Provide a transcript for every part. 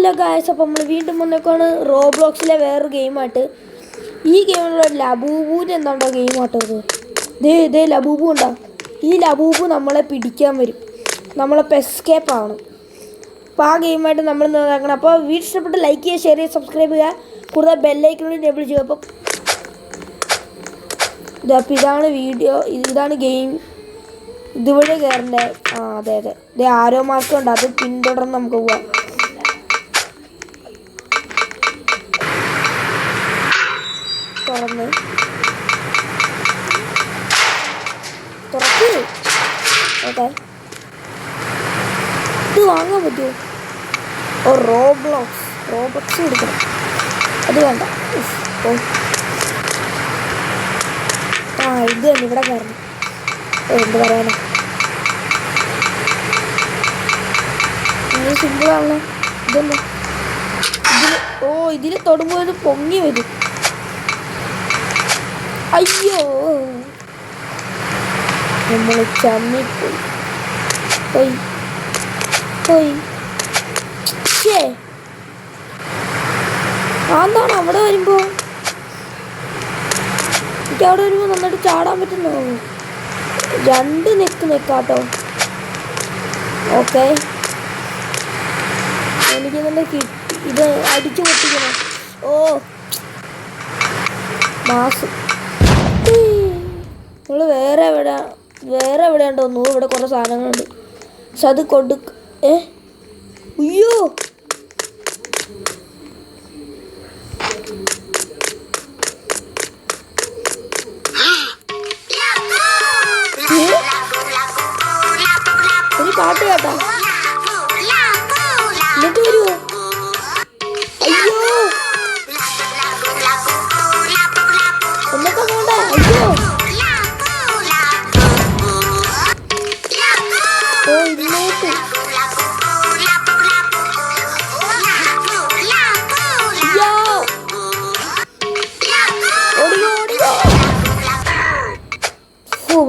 Hello guys, അപ്പം നമ്മൾ വീണ്ടും വന്നേക്കാണ് റോബ്ലോക്സിലെ വേറൊരു ഗെയിമായിട്ട്. ഈ ഗെയിമിലുള്ള ലബൂബൂന് എന്താണ്ടോ ഗെയിമാട്ടോ ഇത്. ദേ ലബൂബു ഉണ്ടോ? ഈ ലബൂബു നമ്മളെ പിടിക്കാൻ വരും, നമ്മളപ്പോൾ എസ്കേപ്പ് ആവണം. അപ്പോൾ ആ ഗെയിമായിട്ട് നമ്മൾ നോക്കണം. അപ്പോൾ വീഡിയോ ഇഷ്ടപ്പെട്ട് ലൈക്ക് ചെയ്യുക, ഷെയർ ചെയ്യുക, സബ്സ്ക്രൈബ് ചെയ്യുക, കൂടുതൽ ബെല്ലൈക്കണിൽ എനേബിൾ ചെയ്യുക. അപ്പോൾ ഇതാണ് വീഡിയോ, ഇതാണ് ഗെയിം. ഇതുവഴി കയറണ്ടേ? അതെ ഇത് ആരോ മാർക്ക് ഉണ്ട്, അത് പിന്തുടർന്ന് നമുക്ക് പോവാം. തുറക്ക് ഓക്കെ, ഇത് വാങ്ങാൻ പറ്റുമോ? റോബ്ലോക്സ് എടുക്കണം, അത് വേണ്ട. ഇത് തന്നെ ഇവിടെ കയറണം. എന്ത് പറയാനാ, സിമ്പിളാണല്ലോ ഇതന്നെ. ഇതിൽ തൊടുമ്പോൾ ഇത് പൊങ്ങി വരും. അയ്യോ, നമ്മൾ ചമ്മിപ്പോയി. അതാണ് അവിടെ വരുമ്പോ, എനിക്ക് അവിടെ വരുമ്പോ നന്നായിട്ട് ചാടാൻ പറ്റുന്നോ? രണ്ട് നെക്കാട്ടോ. ഓക്കെ, എനിക്ക് തന്നെ കിട്ടി. ഇത് അടിച്ചു പൊട്ടിക്കണം. മാസം നമ്മൾ വേറെ എവിടെ ഉണ്ടോന്നു. ഇവിടെ കുറേ സാധനങ്ങളുണ്ട്, പക്ഷെ അത് അയ്യോ, ഒരു പാട്ട് കേട്ടാ എന്നിട്ട് വരുമോ? അയ്യോ, എന്നൊക്കെ പോണ്ടേ? അയ്യോ, ഇങ്ങോട്ട്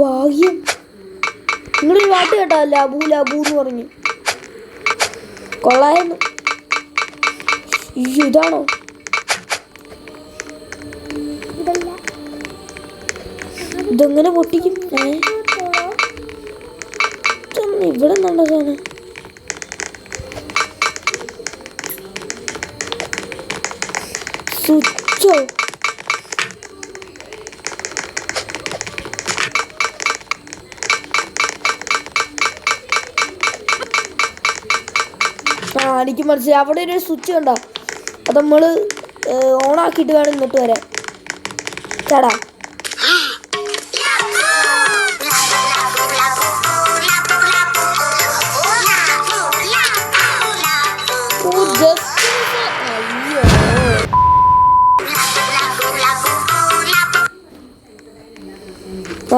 ഭാഗ്യം. നിങ്ങളൊരു പാട്ട് കേട്ടാ, ലബൂ എന്ന് പറഞ്ഞു. കൊള്ളായിരുന്നു. ഇതാണോ? ഇതെങ്ങനെ പൊട്ടിക്കും? ഇവിടെ നിന്നുണ്ടോ സാധനം? സ്വിച്ചോ? എനിക്ക് മനസ്സിലായി. അവിടെ ഒരു സ്വിച്ച് കണ്ടോ? അത് നമ്മൾ ഓണാക്കിയിട്ട് വേണം ഇങ്ങോട്ട് വരാൻ. ചേടാ,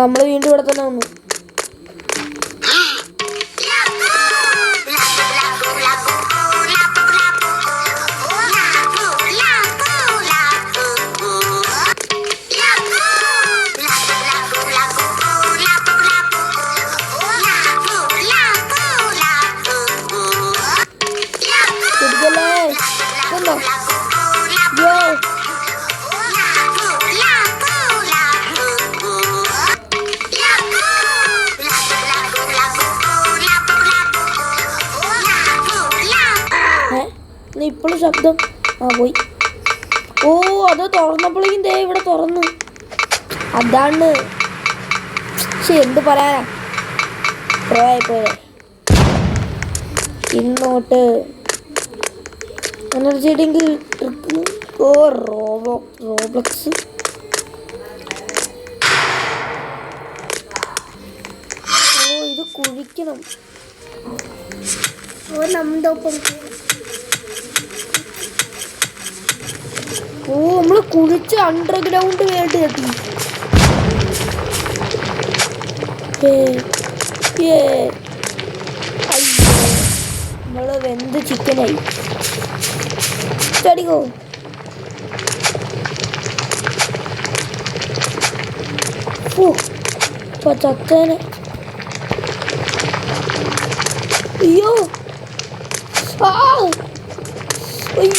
നമ്മൾ വീണ്ടും ഇവിടെ തന്നെ വന്നു. ഇപ്പോഴും ശബ്ദം പോയി. അത് തുറന്നപ്പോഴേക്കും ദേ ഇവിടെ തുറന്നു. അതാണ് എന്ത് പറയാനാ, പോയെ ഇങ്ങോട്ട് എനർജി ഡ്രിങ്ക്. റോബ്ലോക്സ് ഇത് കുഴിക്കണം. നമ്മള് കുഴിച്ച് അണ്ടർഗ്രൗണ്ട് വേണ്ടി കെട്ടി. നമ്മള് വെന്ത് ചിക്കനായി. ചടിക്കോ, ചത്തേനെ. അയ്യോ, ഉയ്.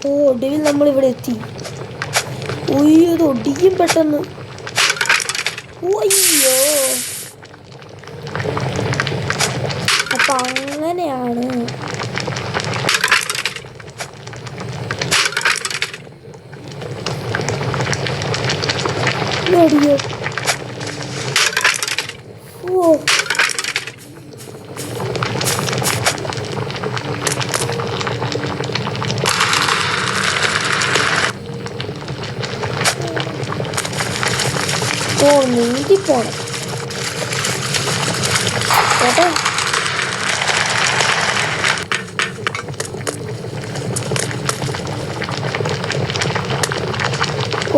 ഓ, ഒടുവിൽ നമ്മളിവിടെ എത്തി. ഉയ്യോ, ഇത് ഒടിയും പെട്ടെന്ന്. അയ്യോ, അപ്പൊ അങ്ങനെയാണ്. അടിയോ. ഓ, ഓ, നീന്തിപ്പോണം കേട്ടോ.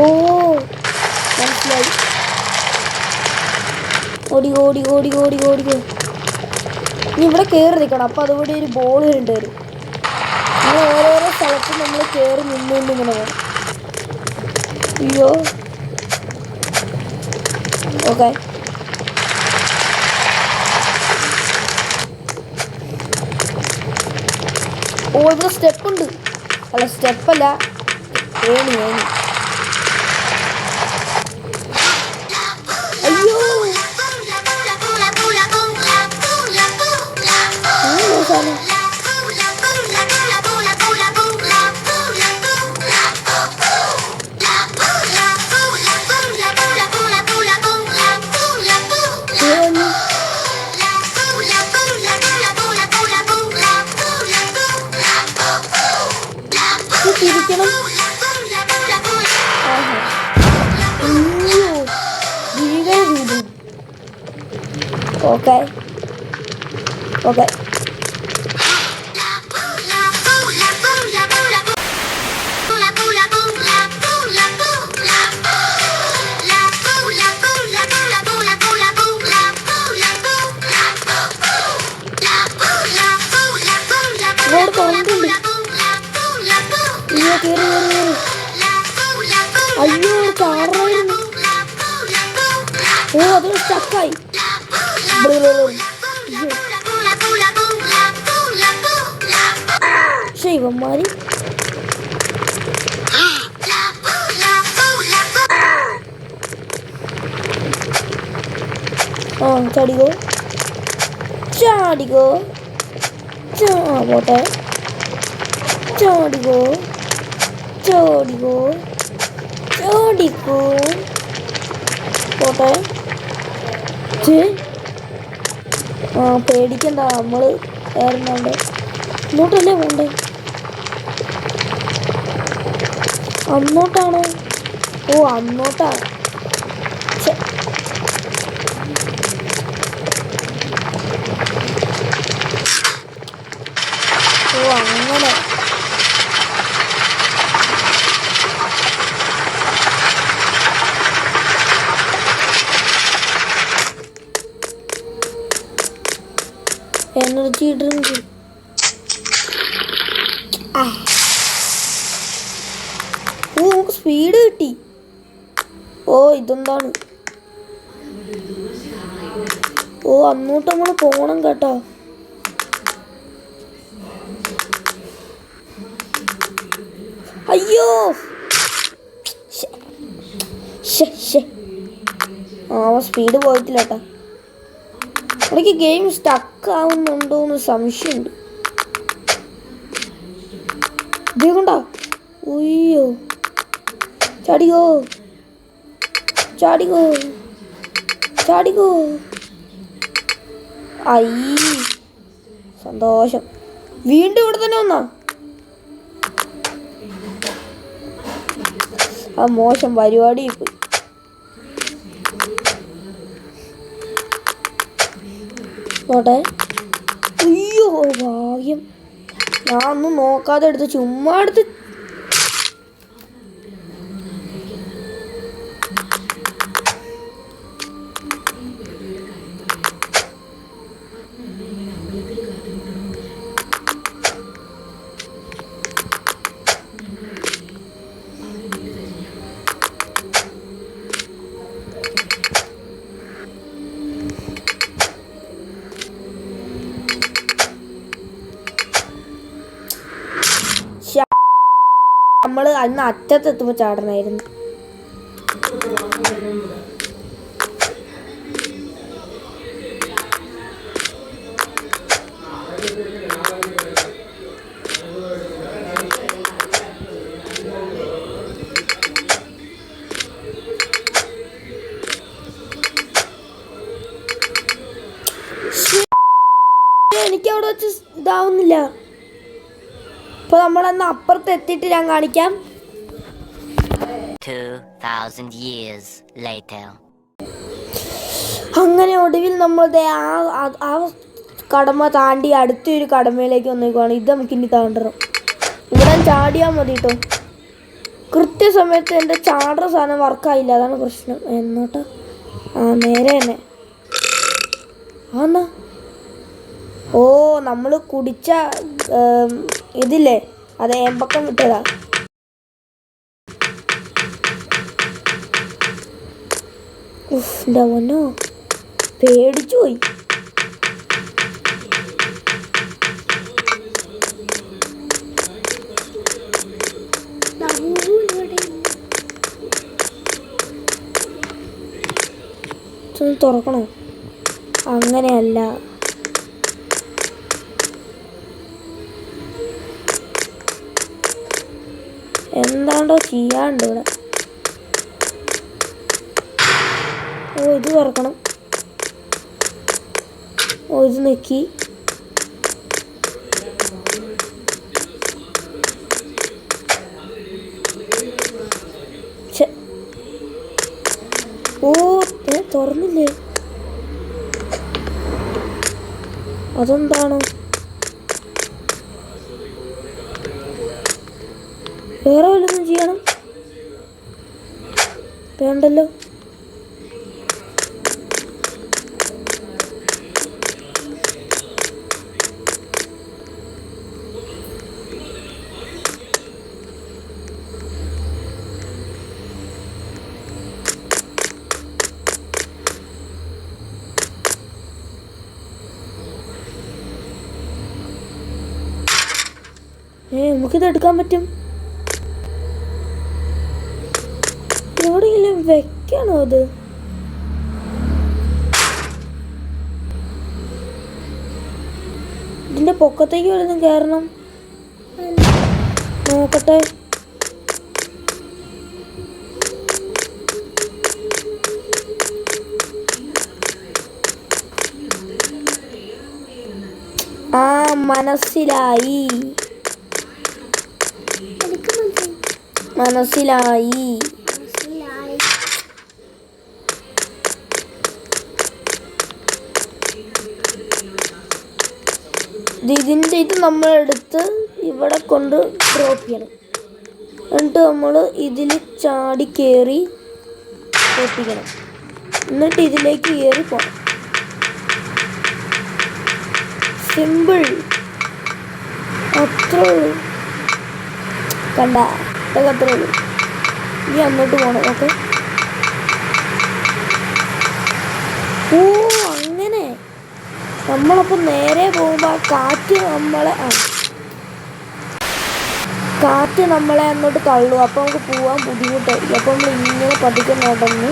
ഓ, മനസ്സിലായി. ഓടിക്കോ ഓടിക്കോ ഓടിക്കോ ഓടിക്കോ ഓടിക്കോ. ഇനി ഇവിടെ കയറി നിൽക്കണം. അപ്പോൾ അതുകൂടി ഒരു ബോൾ വരേണ്ടി വരും. അങ്ങനെ ഓരോരോ സ്ഥലത്ത് നമ്മൾ കയറി നിന്നുകൊണ്ട് ഇങ്ങനെ വേണം. അയ്യോ, ഓക്കെ. ഓ, ഇവിടെ സ്റ്റെപ്പുണ്ട്. അല്ല, സ്റ്റെപ്പല്ല, ഏണി ഏണി. അയ്യോ, തിരിക്കണം. Okay okay. ഇവിടെ തുറന്നിട്ടുണ്ട്. അയ്യോ, കയറി കയറി കയറി. അയ്യോ, ചാറായിരുന്നു. ഓ, അത് സ്റ്റക്കായി. പക്ഷെ ഇവന്മാര് ആ ചാടിക്കോ ചാടിക്കോ. പോട്ടെ. ചാടിക്കോ ചാടിക്കോ ചാടിക്കോ. പോട്ടെ. ആ, പേടിക്കണ്ട, നമ്മള് കയറുന്നുണ്ട്. ഇങ്ങോട്ടല്ലേ പോണ്ടേ? അന്നോട്ടാണോ? ഓ, അന്നോട്ടാണ്. ഓ, അങ്ങനെ. Energy drink. ഓ, നമുക്ക് സ്പീഡ് കിട്ടി. ഓ, ഇതെന്താണ്? ഓ, അങ്ങോട്ട് നമ്മൾ പോണം കേട്ടോ. അയ്യോ, സ്പീഡ് പോയിട്ടില്ല കേട്ടോ. എനിക്ക് ഗെയിം സ്റ്റക്ക് ആവുന്നുണ്ടോ എന്ന് സംശയമുണ്ട്. ഇത് കൊണ്ടാ. ഉയ്യോ, ചാടിക്കോ ചാടിക്കോ ചാടിക്കോ. അയ്യ, സന്തോഷം. വീണ്ടും ഇവിടെ തന്നെ വന്നാ. ആ, മോശം പരിപാടി പോയി. നോട്ടെ. അയ്യോ, ഭാഗ്യം. ഞാൻ ഒന്നും നോക്കാതെ എടുത്ത് ചുമ്മാ എടുത്ത്. നമ്മൾ അന്ന് അറ്റത്തെത്തുമ്പോൾ ചാടണമായിരുന്നു. എനിക്കവിടെ വെച്ച് ഇതാവുന്നില്ല. അപ്പോൾ നമ്മളന്ന് അപ്പുറത്ത് എത്തിയിട്ട് ഞാൻ കാണിക്കാം. 2000 years later. അങ്ങനെ ഒടുവിൽ നമ്മൾ ആ കടമ താണ്ടി അടുത്തൊരു കടമയിലേക്ക് വന്നേക്കുവാണ്. ഇത് നമുക്ക് ഇനി താണ്ടണം. ഇവിടെ ചാടിയാൽ മതി കേട്ടോ. കൃത്യസമയത്ത് എൻ്റെ ചാടുന്ന സാധനം വർക്കായില്ല, അതാണ് പ്രശ്നം. എന്നോട്ടാ നേരെ തന്നെ ആന്നാ. ഓ, നമ്മൾ കുടിച്ച ഇതില്ലേ, അത് ഏമ്പക്കം വിട്ടതാ. എൻ്റെ പൊന്നോ, പേടിച്ചു പോയി. തുറക്കണോ? അങ്ങനെയല്ല. എന്താണ്ടോ ചെയ്യാണ്ട് ഇവിടെ. ഓ, ഇത് തുറക്കണം. ഓ, ഇത് നെക്കി. ഓ, തുറന്നില്ലേ? അതെന്താണ്? വേറെ വല്ലതും ചെയ്യണം? വേണ്ടല്ലോ. നമുക്കിത് എടുക്കാൻ പറ്റും. എവിടെയെങ്കിലും വെക്കണോ അത്? ഇതിന്റെ പൊക്കത്തേക്ക് വല്ലതും കയറണം. നോക്കട്ടെ. മനസ്സിലായി. ഇത് നമ്മളെടുത്ത് ഇവിടെ കൊണ്ട് ഡ്രോപ്പ് ചെയ്യണം. എന്നിട്ട് നമ്മൾ ഇതിൽ ചാടി കയറി പൊട്ടിക്കണം. എന്നിട്ട് ഇതിലേക്ക് കയറി പോകണം. സിമ്പിൾ, അത്രേ ഉള്ളൂ. കണ്ട, ഇതൊക്കെ അത്രേ ഉള്ളൂ. ഇനി അങ്ങോട്ട് പോകണം. ഓക്കെ. ഓ, അങ്ങനെ നമ്മളപ്പോൾ നേരെ പോകുമ്പോൾ ആ കാറ്റ് നമ്മളെ അങ്ങോട്ട് തള്ളും. അപ്പോൾ നമുക്ക് പോകാൻ ബുദ്ധിമുട്ടായിരിക്കും. അപ്പോൾ നമ്മൾ ഇങ്ങനെ പതുക്കെ നടന്ന്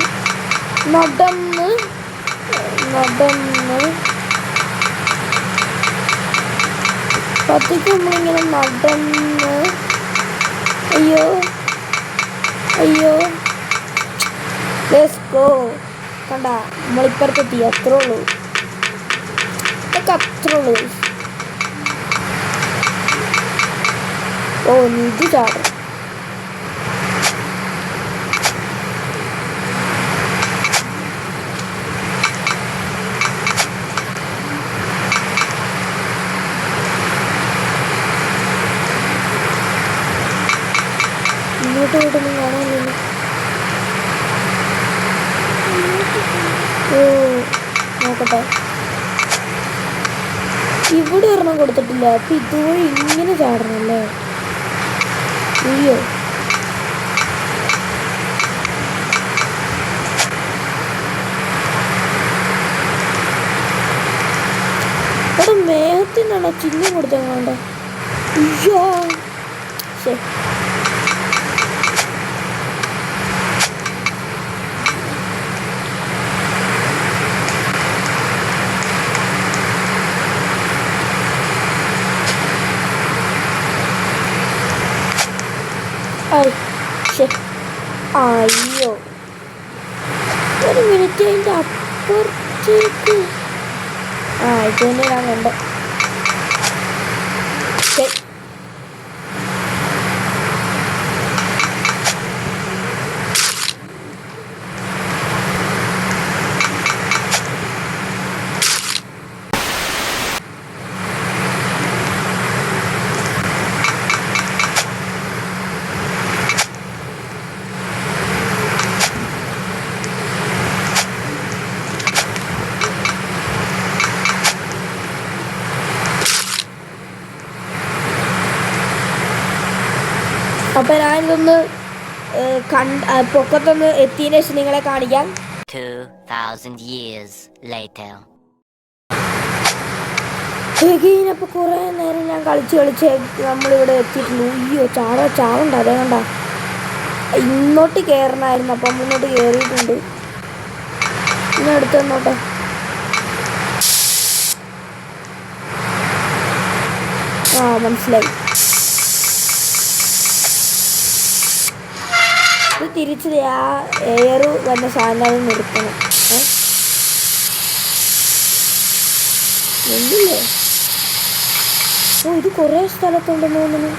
പതുക്കെ നമ്മളിങ്ങനെ നടന്ന് അയ്യോ ലെറ്റ്സ് ഗോ. കണ്ട, നമ്മളിപ്പുറത്തെത്തി. അത്രേ ഉള്ളൂ. ഇതൊക്കെ അത്രേ ഉള്ളൂ. ഓ, ഇത് ചാടും. ഇങ്ങോട്ട് വീട്ടൊന്നും കാണാനില്ല. ഓ, നോക്കട്ടെ. ഇവിടെ ഒരെണ്ണം കൊടുത്തിട്ടില്ല. അപ്പം ഇതുവഴി ഇങ്ങനെ ചാടണല്ലേ? അയ്യോ, അവിടെ മേഘത്തിനാണോ ചിഹ്നം കൊടുത്തത്? വേണ്ട. അയ്യോ, ശരി. അയ്യോ, ഒരു മിനിറ്റ് അതിൻ്റെ അപ്പുറത്തേക്ക്. ഇത് തന്നെ ഞാൻ കണ്ടു. അപ്പം ഞാനിതൊന്ന് പൊക്കത്തൊന്ന് എത്തിയതിനു ശേഷം നിങ്ങളെ കാണിക്കാം. 2000 years later. അപ്പോൾ കുറേ നേരം ഞാൻ കളിച്ച് നമ്മളിവിടെ എത്തിയിട്ടുള്ളൂ. അയ്യോ, ചാവണ്ട. അതേ കണ്ട, ഇങ്ങോട്ട് കയറണമായിരുന്നു. അപ്പം മുന്നോട്ട് കയറിയിട്ടുണ്ട്. ഇനി അടുത്ത് വന്നോട്ടെ. മനസ്സിലായി. ഇത് തിരിച്ച് ആ എയർ വന്ന സാധനം നിർത്തണം. എന്തില്ലേ? ഇത് കുറേ സ്ഥലത്തുണ്ടെന്ന് തോന്നുന്നു.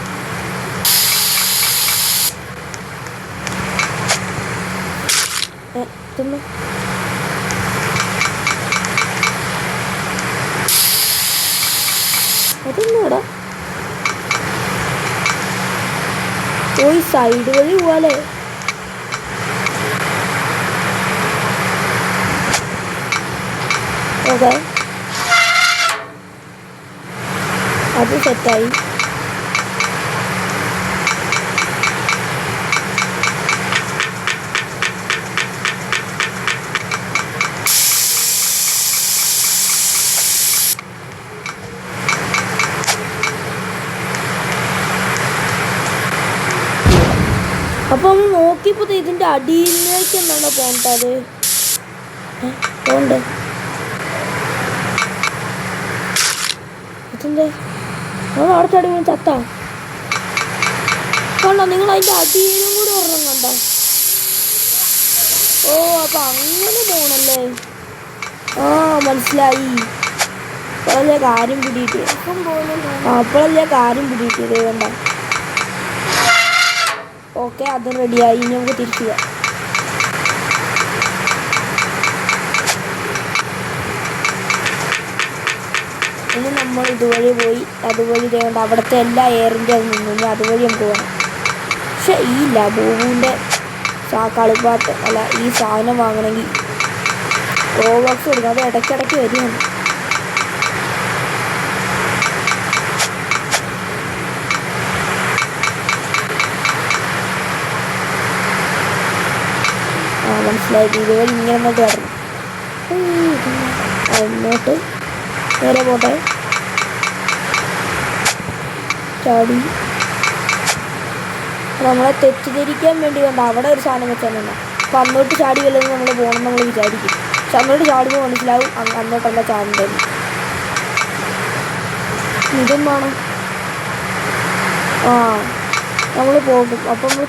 അതെന്നാടാ? ഈ സൈഡ് വഴി പോവാലേ? ഓക്കെ, അത് സെറ്റായി. അപ്പൊ ഒന്ന് നോക്കിയപ്പോ ഇതിന്റെ അടിയിലേക്ക് എന്നാണോ പോണ്ടത്? പോണ്ട് ഇതിന്റെ അവിടെ ചടി ചത്ത കണ്ടോ? നിങ്ങൾ അതിന്റെ അടിയിലും കൂടി ഒരെണ്ണം കണ്ടോ? അപ്പൊ അങ്ങനെ പോണല്ലേ? മനസ്സിലായി. അപ്പോഴല്ലേ കാര്യം പിടിയിട്ട് വേണ്ട. ഓക്കെ, അത് റെഡിയായി. ഇനി നമുക്ക് തിരിച്ചു പോവാം. ഇനി നമ്മൾ ഇതുവഴി പോയി അതുവഴി ചെയ്യേണ്ട അവിടുത്തെ എല്ലാ എയറിൻ്റെ അത് നിന്നു. ഇനി അതുവഴി നമുക്ക് പോകണം. പക്ഷെ ഈ ലബൂബിൻ്റെ കളിപ്പാട്ട് അല്ല, ഈ സാധനം വാങ്ങണമെങ്കിൽ റോബോക്സ് കൊടുക്കണം. അത് ഇടയ്ക്കിടയ്ക്ക് വരികയാണ്. മനസ്സിലായി. ഇതുവഴി ഇങ്ങനെ അങ്ങോട്ട് വരണം. അങ്ങോട്ട് നേരെ പോട്ടെ. ചാടി നമ്മളെ തെറ്റിദ്ധരിക്കാൻ വേണ്ടി വേണ്ട അവിടെ ഒരു സാധനം വെച്ചാൽ അപ്പം അങ്ങോട്ട് ചാടി വല്ലതും നമ്മൾ പോകണം നമ്മൾ വിചാരിക്കും. പക്ഷെ അങ്ങോട്ട് ചാടുമ്പോൾ മനസ്സിലാവും അങ്ങോട്ടല്ല ചാടേണ്ടത്. ഇതും വേണം. നമ്മൾ പോകും. അപ്പം നമ്മൾ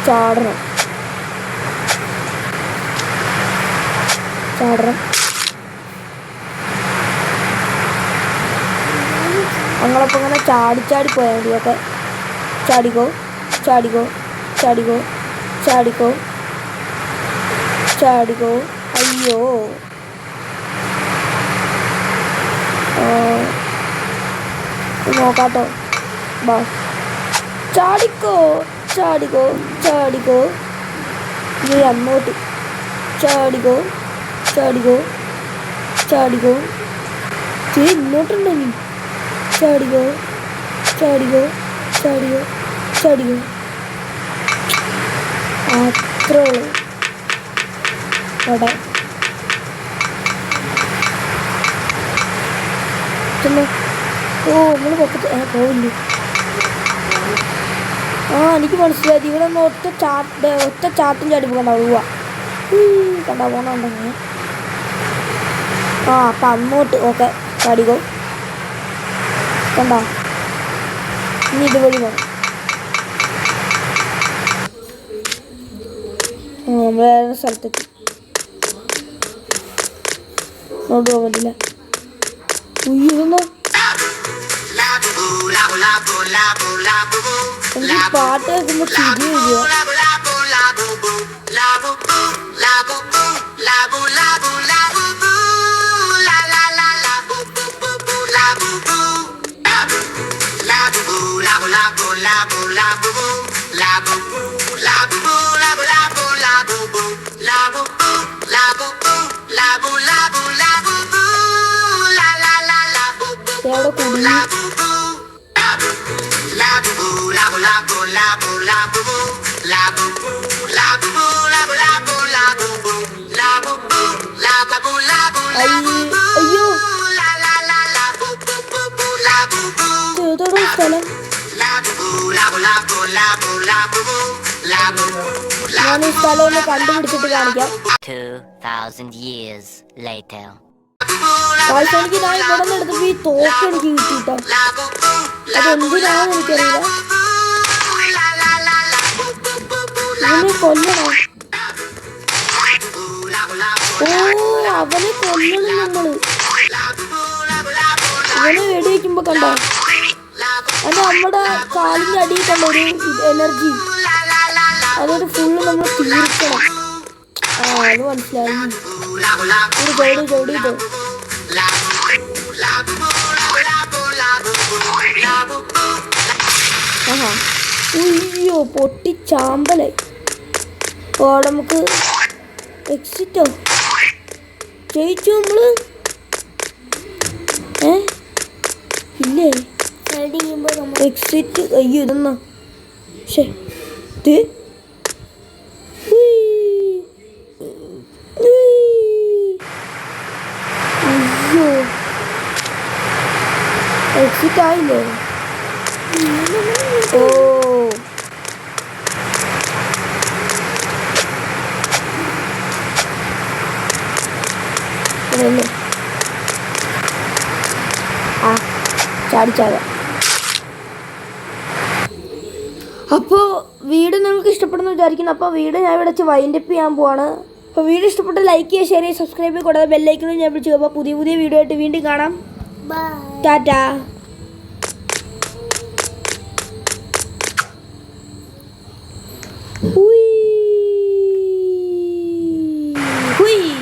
ചാടണം. ഞങ്ങളപ്പോൾ ഇങ്ങനെ ചാടി പോയാൽ മതി. ഒക്കെ ചാടിക്കോ. അയ്യോ, നോക്കാട്ടോ. ബാ, ചാടിക്കോ. നീ അങ്ങോട്ട് ചാടിക്കോ. ഇങ്ങോട്ടുണ്ടോ? നീ ചാടിക്കോ. അത്രേ ഉള്ളൂ. അവിടെ നമ്മൾ പൊക്കത്ത് പോവില്ലേ? എനിക്ക് മനസ്സിലായി. ഇവിടെ ഒന്ന് ഒറ്റ ചാട്ടും ചാടിപ്പോ കണ്ടാവുക. കണ്ടാ പോണുണ്ടെങ്കിൽ അപ്പം അങ്ങോട്ട്. ഓക്കെ, ചാടിക്കോ. കണ്ടോ? ഇനി ഇതുവഴി പോകണം. നമ്മൾ വേറെ സ്ഥലത്തെത്തി. അങ്ങോട്ട് പോകാൻ പറ്റില്ല. ഉയ്യൊന്ന് എനിക്ക് പാട്ട് കേൾക്കുമ്പോൾ ചിരി വരിക. അവിടെ കുടുങ്ങി. അയ്യോ ഏതോടെ സ്ഥലം. ഞാൻ ഈ സ്ഥലം ഒന്ന് കണ്ടുപിടിച്ചിട്ട് കാണിക്കാം. 2000 years later. എനിക്ക് ഞാൻ ഇവിടെ നിന്ന് എടുത്തപ്പോ ഈ തോക്ക് എനിക്ക് കിട്ടിയിട്ടോ. അതെന്തിനാണെന്ന് എനിക്കറിയില്ല. ഇവനെ കൊല്ലണോ? ഓ അവനെ കൊല്ലണം നമ്മള്. ഇവനെ വെടിവെക്കുമ്പോ കണ്ടോ അത് നമ്മുടെ കാലിന്റെ അടിയിൽ കണ്ട ഒരു എനർജി അതൊരു ഫുള്ള് നമ്മൾ തീർക്കണം. അത് മനസ്സിലായി. ഒരു ചവിടിയിട്ട് ആഹാ ഉയ്യോ പൊട്ടിച്ചാമ്പലായി. ഓ നമുക്ക് എക്സിറ്റോ ജയിച്ചു നമ്മള്. ഇല്ലേ എക്സിറ്റ്. അയ്യോ ഇതെന്നാ ശേ അയ്യോ എക്സിറ്റ് ആയില്ലേ? ഓ അതല്ലേ ആ ചാടിച്ചാടാ. അപ്പോൾ വീട് നിങ്ങൾക്ക് ഇഷ്ടപ്പെടുന്നു വിചാരിക്കുന്നു. അപ്പോൾ വീട് ഞാൻ ഇവിടെ വെച്ച് വൈൻഡപ്പ് ചെയ്യാൻ പോവാണ്. അപ്പോൾ വീഡിയോ ഇഷ്ടപ്പെട്ട് ലൈക്ക് ചെയ്യുക, ഷെയർ ചെയ്യുക, സബ്സ്ക്രൈബ് ചെയ്യുക, കൂടാതെ ബെല്ലൈക്കണും ഞാൻ വിളിച്ചു. അപ്പോൾ പുതിയ വീഡിയോ ആയിട്ട് വീണ്ടും കാണാം. ടാറ്റാ. ഹുയ്